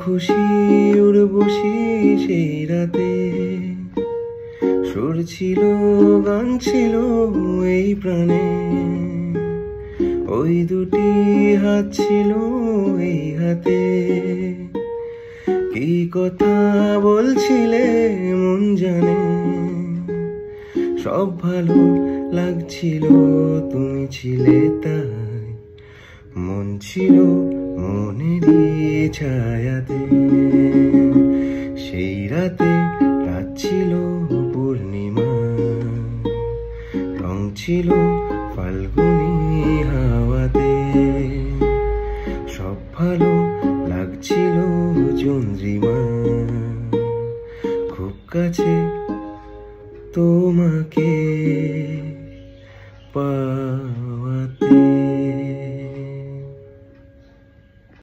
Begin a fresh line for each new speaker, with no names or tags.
খুশি উর্বশী সেই রাতে, সুর ছিল গান ছিল এই প্রাণে, ওই দুটি হাত ছিল এই হাতে। কি কথা বলছিলে মন জানে, সব ভালো লাগছিল তুমি ছিলে তাই, মন ছিল মনেরই ছায়াতে। সেই রাতে রাত ছিল পূর্ণিমা, রং ছিল ফাল্গুনি হাওয়াতে, সব ভালো লাগছিল চন্দ্রিমা, খুব কাছে তোমাকে